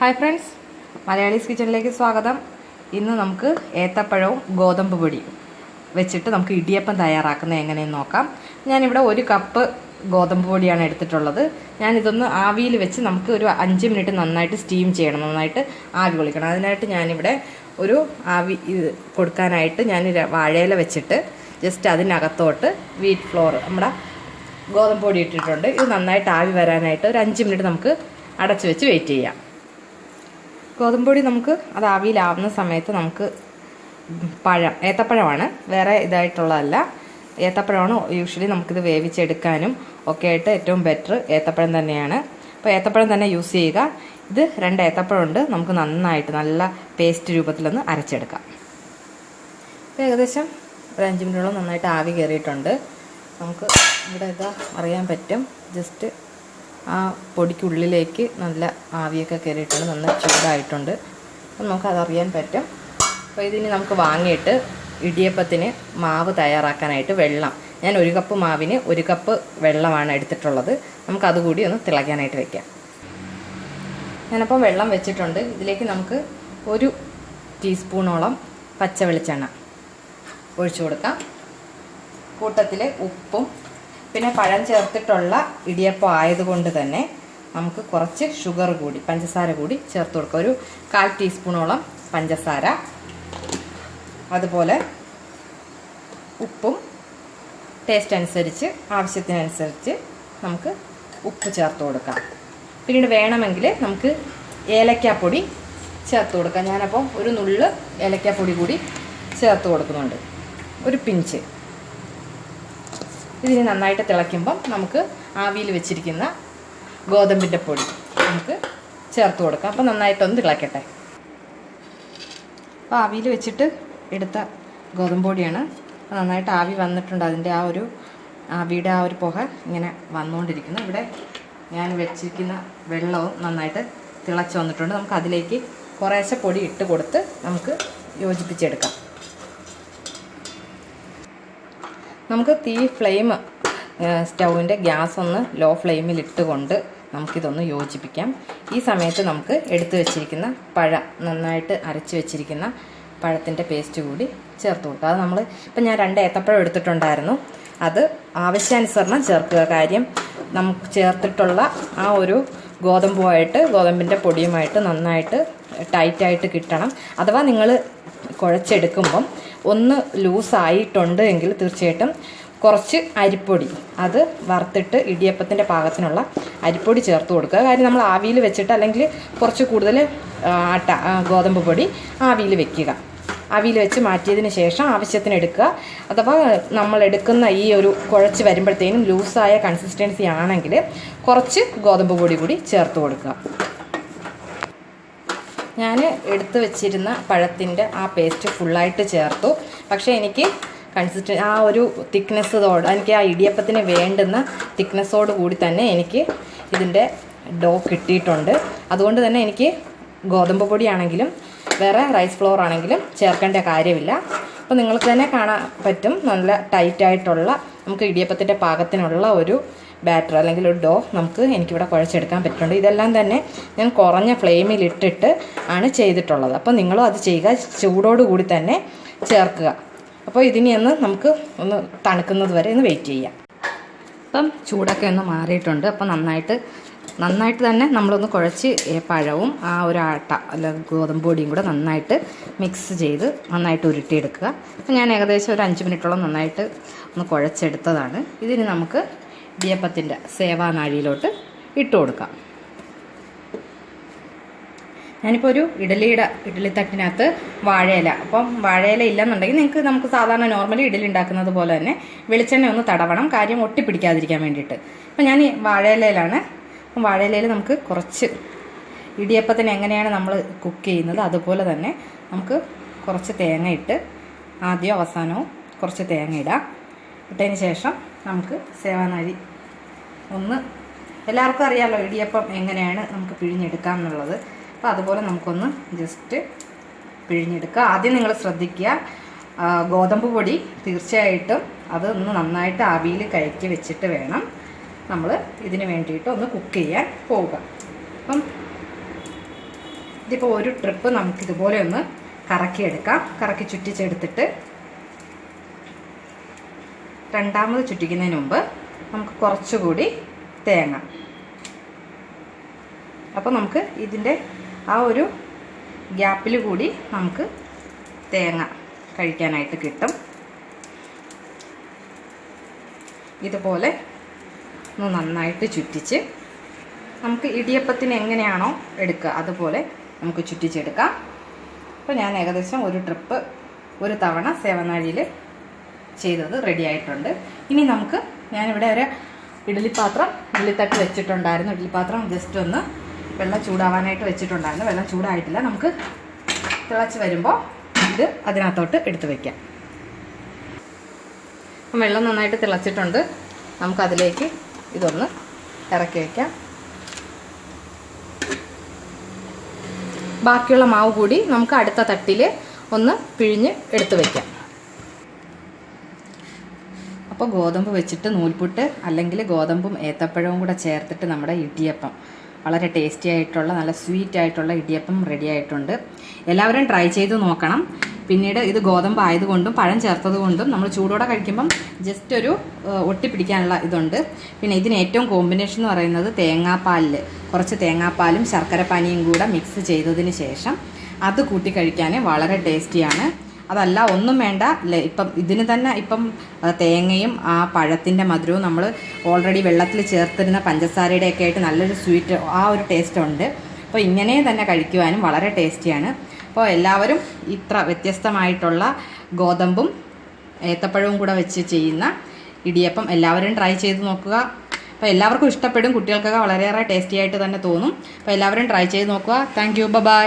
Hi friends, Malayalees കിച്ചണിലേക്ക് സ്വാഗതം. ഇന്ന് നമുക്ക് ഏത്തപ്പഴവും ഗോതമ്പ് പൊടിയും വെച്ചിട്ട് നമുക്ക് ഇടിയപ്പം തയ്യാറാക്കുന്നത് എങ്ങനെയെന്ന് നോക്കാം. ഞാനിവിടെ 1 കപ്പ് ഗോതമ്പ് പൊടിയാണ് എടുത്തിട്ടുള്ളത്. ഞാനിതൊന്ന് ആവിയിൽ വെച്ച് നമുക്ക് ഒരു 5 മിനിറ്റ് നന്നായിട്ട് സ്റ്റീം ചെയ്യണം, നന്നായിട്ട് ആവി കൊള്ളിക്കണം. അതിനായിട്ട് ഞാനിവിടെ ഒരു ആവി കൊടുക്കാനായിട്ട് ഞാൻ വാഴയില വെച്ചിട്ട് ജസ്റ്റ് അതിനകത്തോട്ട് വീറ്റ് ഫ്ലോർ നമ്മുടെ ഗോതമ്പ് പൊടി ഇട്ടിട്ടുണ്ട്. ഇത് നന്നായിട്ട് ആവി വരാനായിട്ട് ഒരു 5 മിനിറ്റ് നമുക്ക് അടച്ചു വെച്ച് വെയിറ്റ് ചെയ്യാം. ഗോതമ്പ് പൊടി നമുക്ക് അത് ആവിയിലാവുന്ന സമയത്ത് നമുക്ക് ഏത്തപ്പഴമാണ്, വേറെ ഇതായിട്ടുള്ളതല്ല. ഏത്തപ്പഴമാണ് യൂഷ്വലി നമുക്കിത് വേവിച്ചെടുക്കാനും ഒക്കെ ആയിട്ട് ഏറ്റവും ബെറ്റർ ഏത്തപ്പഴം തന്നെയാണ്. അപ്പോൾ ഏത്തപ്പഴം തന്നെ യൂസ് ചെയ്യുക. ഇത് 2 ഏത്തപ്പഴമുണ്ട്, നമുക്ക് നന്നായിട്ട് നല്ല പേസ്റ്റ് രൂപത്തിലൊന്ന് അരച്ചെടുക്കാം. ഏകദേശം ഒരു 5 മിനിറ്റോളം നന്നായിട്ട് ആവി കയറിയിട്ടുണ്ട്. നമുക്ക് ഇവിടെ ഇതാ അറിയാൻ പറ്റും, ജസ്റ്റ് ആ പൊടിക്കുള്ളിലേക്ക് നല്ല ആവിയൊക്കെ കയറിയിട്ടുണ്ട്, നന്നായി ചൂടായിട്ടുണ്ട്. അപ്പം നമുക്കതറിയാൻ പറ്റും. അപ്പോൾ ഇതിന് നമുക്ക് വാങ്ങിയിട്ട് ഇടിയപ്പത്തിന് മാവ് തയ്യാറാക്കാനായിട്ട് വെള്ളം, ഞാൻ 1 കപ്പ് മാവിന് 1 കപ്പ് വെള്ളമാണ് എടുത്തിട്ടുള്ളത്. നമുക്കതുകൂടി ഒന്ന് തിളയ്ക്കാനായിട്ട് വയ്ക്കാം. ഞാനപ്പോൾ വെള്ളം വെച്ചിട്ടുണ്ട്. ഇതിലേക്ക് നമുക്ക് 1 ടീസ്പൂണോളം പച്ച വെളിച്ചെണ്ണ ഒഴിച്ചു കൊടുക്കാം. കൂട്ടത്തിൽ ഉപ്പും പിന്നെ പഴം ചേർത്തിട്ടുള്ള ഇടിയപ്പം ആയതുകൊണ്ട് തന്നെ നമുക്ക് കുറച്ച് ഷുഗർ കൂടി, പഞ്ചസാര കൂടി ചേർത്ത് കൊടുക്കുക. ഒരു 1/4 ടീസ്പൂണോളം പഞ്ചസാര, അതുപോലെ ഉപ്പും ടേസ്റ്റ് അനുസരിച്ച് ആവശ്യത്തിനനുസരിച്ച് നമുക്ക് ഉപ്പ് ചേർത്ത് കൊടുക്കാം. പിന്നീട് വേണമെങ്കിൽ നമുക്ക് ഏലക്കാപ്പൊടി ചേർത്ത് കൊടുക്കാം. ഞാനപ്പോൾ ഒരു നുള്ള് ഏലക്കാപ്പൊടി കൂടി ചേർത്ത് കൊടുക്കുന്നുണ്ട്, ഒരു പിഞ്ച്. ഇതിന് നന്നായിട്ട് തിളയ്ക്കുമ്പം നമുക്ക് ആവിയിൽ വെച്ചിരിക്കുന്ന ഗോതമ്പിൻ്റെ പൊടി നമുക്ക് ചേർത്ത് കൊടുക്കാം. അപ്പോൾ നന്നായിട്ടൊന്ന് തിളയ്ക്കട്ടെ. അപ്പോൾ ആവിയിൽ വെച്ചിട്ട് എടുത്ത ഗോതമ്പ് പൊടിയാണ്. നന്നായിട്ട് ആവി വന്നിട്ടുണ്ട്. അതിൻ്റെ ആവിയുടെ ആ ഒരു പുക ഇങ്ങനെ വന്നുകൊണ്ടിരിക്കുന്നു. ഇവിടെ ഞാൻ വെച്ചിരിക്കുന്ന വെള്ളവും നന്നായിട്ട് തിളച്ച് വന്നിട്ടുണ്ട്. നമുക്ക് അതിലേക്ക് കുറേശ്ശെ പൊടി ഇട്ട് കൊടുത്ത് നമുക്ക് യോജിപ്പിച്ചെടുക്കാം. നമുക്ക് ഫ്ലെയിം സ്റ്റൗവിൻ്റെ ഗ്യാസ് ഒന്ന് ലോ ഫ്ലെയിമിൽ ഇട്ടുകൊണ്ട് നമുക്കിതൊന്ന് യോജിപ്പിക്കാം. ഈ സമയത്ത് നമുക്ക് എടുത്തു വെച്ചിരിക്കുന്ന പഴം, നന്നായിട്ട് അരച്ച് വെച്ചിരിക്കുന്ന പഴത്തിൻ്റെ പേസ്റ്റ് കൂടി ചേർത്ത് കൊടുക്കുക. അത് ഇപ്പം ഞാൻ 2 ഏത്തപ്പഴം എടുത്തിട്ടുണ്ടായിരുന്നു. അത് ആവശ്യാനുസരണം ചേർക്കുക. കാര്യം നമുക്ക് ചേർത്തിട്ടുള്ള ആ ഒരു ഗോതമ്പിൻ്റെ പൊടിയുമായിട്ട് നന്നായിട്ട് ടൈറ്റായിട്ട് കിട്ടണം. അഥവാ നിങ്ങൾ കുഴച്ചെടുക്കുമ്പം ഒന്ന് ലൂസായിട്ടുണ്ട് എങ്കിൽ തീർച്ചയായിട്ടും കുറച്ച് അരിപ്പൊടി, അത് വറുത്തിട്ട് ഇടിയപ്പത്തിൻ്റെ പാകത്തിനുള്ള അരിപ്പൊടി ചേർത്ത് കൊടുക്കുക. കാര്യം നമ്മൾ ആവിയിൽ വെച്ചിട്ട് അല്ലെങ്കിൽ കുറച്ച് കൂടുതൽ ഗോതമ്പ് പൊടി ആവിയിൽ വെക്കുക. ആവിയിൽ വെച്ച് മാറ്റിയതിന് ശേഷം ആവശ്യത്തിന് എടുക്കുക. അഥവാ നമ്മൾ എടുക്കുന്ന ഈ ഒരു കുഴച്ച് വരുമ്പോഴത്തേനും ലൂസായ കൺസിസ്റ്റൻസി ആണെങ്കിൽ കുറച്ച് ഗോതമ്പ് പൊടി കൂടി ചേർത്ത് കൊടുക്കുക. ഞാൻ എടുത്തു വെച്ചിരുന്ന പഴത്തിൻ്റെ ആ പേസ്റ്റ് ഫുള്ളായിട്ട് ചേർത്തു. പക്ഷേ എനിക്ക് ആ ഒരു തിക്നെസ്സോട്, എനിക്ക് ആ ഇടിയപ്പത്തിന് വേണ്ടുന്ന തിക്നെസ്സോട് കൂടി തന്നെ എനിക്ക് ഇതിൻ്റെ ഡോ കിട്ടിയിട്ടുണ്ട്. അതുകൊണ്ട് തന്നെ എനിക്ക് ഗോതമ്പ് പൊടിയാണെങ്കിലും വേറെ റൈസ് ഫ്ലോർ ആണെങ്കിലും ചേർക്കേണ്ട കാര്യമില്ല. അപ്പോൾ നിങ്ങൾക്ക് തന്നെ കാണാൻ പറ്റും, നല്ല ടൈറ്റായിട്ടുള്ള നമുക്ക് ഇടിയപ്പത്തിൻ്റെ പാകത്തിനുള്ള ഒരു ബാറ്റർ അല്ലെങ്കിൽ ഒരു ഡോ എനിക്കിവിടെ കുഴച്ചെടുക്കാൻ പറ്റുന്നുണ്ട്. ഇതെല്ലാം തന്നെ ഞാൻ കുറഞ്ഞ ഫ്ലെയിമിൽ ഇട്ടിട്ട് ആണ് ചെയ്തിട്ടുള്ളത്. അപ്പോൾ നിങ്ങളും അത് ചെയ്യുക, ചൂടോടുകൂടി തന്നെ ചേർക്കുക. അപ്പോൾ ഇതിനെ നമുക്ക് ഒന്ന് തണുക്കുന്നത് വരെ ഒന്ന് വെയിറ്റ് ചെയ്യാം. അപ്പം ചൂടൊക്കെ ഒന്ന് മാറിയിട്ടുണ്ട്. അപ്പോൾ നന്നായിട്ട് തന്നെ നമ്മളൊന്ന് കുഴച്ച് പഴവും ആ ഒരു അല്ല ഗോതമ്പ് പൊടിയും കൂടെ നന്നായിട്ട് മിക്സ് ചെയ്ത് നന്നായിട്ട് ഉരുട്ടിയെടുക്കുക. അപ്പോൾ ഞാൻ ഏകദേശം ഒരു 5 മിനിറ്റോളം നന്നായിട്ട് ഒന്ന് കുഴച്ചെടുത്തതാണ്. ഇതിന് നമുക്ക് ഇടിയപ്പത്തിൻ്റെ സേവാനാഴിയിലോട്ട് ഇട്ട് കൊടുക്കാം. ഞാനിപ്പോൾ ഒരു ഇഡ്ഡലിത്തട്ടിനകത്ത് വാഴയില, അപ്പം വാഴയില ഇല്ലെന്നുണ്ടെങ്കിൽ നമുക്ക് സാധാരണ നോർമലി ഇഡ്ഡലി ഉണ്ടാക്കുന്നത് പോലെ തന്നെ വെളിച്ചെണ്ണ ഒന്ന് തടവണം, കാര്യം ഒട്ടിപ്പിടിക്കാതിരിക്കാൻ വേണ്ടിയിട്ട്. അപ്പം ഞാൻ ഈ വാഴയിലയിലാണ്. അപ്പം വാഴയിലയിൽ നമുക്ക് കുറച്ച് ഇടിയപ്പത്തിന് എങ്ങനെയാണ് നമ്മൾ കുക്ക് ചെയ്യുന്നത് അതുപോലെ തന്നെ നമുക്ക് കുറച്ച് തേങ്ങ ഇട്ട് ആദ്യവും അവസാനവും കുറച്ച് തേങ്ങ ഇട്ടതിന് ശേഷം നമുക്ക് സേവാനാഴി എല്ലാവർക്കും അറിയാമല്ലോ ഇടിയപ്പം എങ്ങനെയാണ് നമുക്ക് പിഴിഞ്ഞെടുക്കാം എന്നുള്ളത്. അപ്പോൾ അതുപോലെ നമുക്കൊന്ന് ജസ്റ്റ് പിഴിഞ്ഞെടുക്കുക. ആദ്യം നിങ്ങൾ ശ്രദ്ധിക്കുക, ഗോതമ്പ് പൊടി തീർച്ചയായിട്ടും അതൊന്ന് നന്നായിട്ട് ആവിയിൽ കയറ്റി വെച്ചിട്ട് വേണം നമ്മൾ ഇതിന് വേണ്ടിയിട്ട് ഒന്ന് കുക്ക് ചെയ്യാൻ പോവുക. അപ്പം ഇതിപ്പോൾ ഒരു ട്രിപ്പ് നമുക്കിതുപോലെ ഒന്ന് കറക്കിയെടുക്കാം. കറക്കി ചുറ്റിച്ചെടുത്തിട്ട് രണ്ടാമത് ചുറ്റിക്കുന്നതിന് മുമ്പ് നമുക്ക് കുറച്ചുകൂടി തേങ്ങ. അപ്പോൾ നമുക്ക് ഇതിൻ്റെ ആ ഒരു ഗ്യാപ്പിൽ കൂടി നമുക്ക് തേങ്ങ കഴിക്കാനായിട്ട് കിട്ടും. ഇതുപോലെ ഒന്ന് നന്നായിട്ട് ചുറ്റിച്ച് നമുക്ക് ഇടിയപ്പത്തിന് എങ്ങനെയാണോ എടുക്കുക അതുപോലെ നമുക്ക് ചുറ്റിച്ചെടുക്കാം. അപ്പോൾ ഞാൻ ഏകദേശം ഒരു ട്രിപ്പ് ഒരു തവണ സേവനാഴിയിൽ ചെയ്തത് റെഡി ആയിട്ടുണ്ട്. ഇനി നമുക്ക് ഞാനിവിടെ ഒരു ഇഡ്ഡലിത്തട്ട് വെച്ചിട്ടുണ്ടായിരുന്നു. ഇഡ്ഡലിപ്പാത്രം ജസ്റ്റ് ഒന്ന് വെള്ളം ചൂടാവാനായിട്ട് വെച്ചിട്ടുണ്ടായിരുന്നു. വെള്ളം ചൂടായിട്ടില്ല. നമുക്ക് തിളച്ച് വരുമ്പോൾ ഇത് അതിനകത്തോട്ട് എടുത്ത് വയ്ക്കാം. വെള്ളം നന്നായിട്ട് തിളച്ചിട്ടുണ്ട്. നമുക്കതിലേക്ക് ഇതൊന്ന് ഇറക്കി വയ്ക്കാം. ബാക്കിയുള്ള മാവ് കൂടി നമുക്ക് അടുത്ത തട്ടിൽ ഒന്ന് പിഴിഞ്ഞ് എടുത്ത് വയ്ക്കാം. അപ്പോൾ ഗോതമ്പ് വെച്ചിട്ട് നൂൽപുട്ട് അല്ലെങ്കിൽ ഗോതമ്പും ഏത്തപ്പഴവും കൂടെ ചേർത്തിട്ട് നമ്മുടെ ഇടിയപ്പം, വളരെ ടേസ്റ്റി ആയിട്ടുള്ള നല്ല സ്വീറ്റ് ആയിട്ടുള്ള ഇടിയപ്പം റെഡി ആയിട്ടുണ്ട്. എല്ലാവരും ട്രൈ ചെയ്ത് നോക്കണം. പിന്നീട് ഇത് ഗോതമ്പ് ആയതുകൊണ്ടും പഴം ചേർത്തത് കൊണ്ടും നമ്മൾ ചൂടോടെ കഴിക്കുമ്പം ജസ്റ്റ് ഒരു ഒട്ടിപ്പിടിക്കാനുള്ള ഇതുണ്ട്. പിന്നെ ഇതിന് ഏറ്റവും കോമ്പിനേഷൻ എന്ന് പറയുന്നത് തേങ്ങാപ്പാലിൽ കുറച്ച് തേങ്ങാപ്പാലും ശർക്കരപ്പാനിയും കൂടെ മിക്സ് ചെയ്തതിന് ശേഷം അത് കൂട്ടി കഴിക്കാൻ വളരെ ടേസ്റ്റിയാണ്. അതല്ല ഒന്നും വേണ്ട, ഇപ്പം ഇതിന് തന്നെ ഇപ്പം തേങ്ങയും ആ പഴത്തിൻ്റെ മധുരവും നമ്മൾ ഓൾറെഡി വെള്ളത്തിൽ ചേർത്തിരുന്ന പഞ്ചസാരയുടെയൊക്കെ ആയിട്ട് നല്ലൊരു സ്വീറ്റ് ആ ഒരു ടേസ്റ്റ് ഉണ്ട്. അപ്പോൾ ഇങ്ങനെ തന്നെ കഴിക്കുവാനും വളരെ ടേസ്റ്റിയാണ്. അപ്പോൾ എല്ലാവരും ഇത്ര വ്യത്യസ്തമായിട്ടുള്ള ഗോതമ്പും ഏത്തപ്പഴവും കൂടെ വെച്ച് ചെയ്യുന്ന ഇടിയപ്പം എല്ലാവരും ട്രൈ ചെയ്ത് നോക്കുക. അപ്പോൾ എല്ലാവർക്കും ഇഷ്ടപ്പെടും. കുട്ടികൾക്കൊക്കെ വളരെയേറെ ടേസ്റ്റി ആയിട്ട് തന്നെ തോന്നും. അപ്പോൾ എല്ലാവരും ട്രൈ ചെയ്ത് നോക്കുക. Thank you. ബൈ.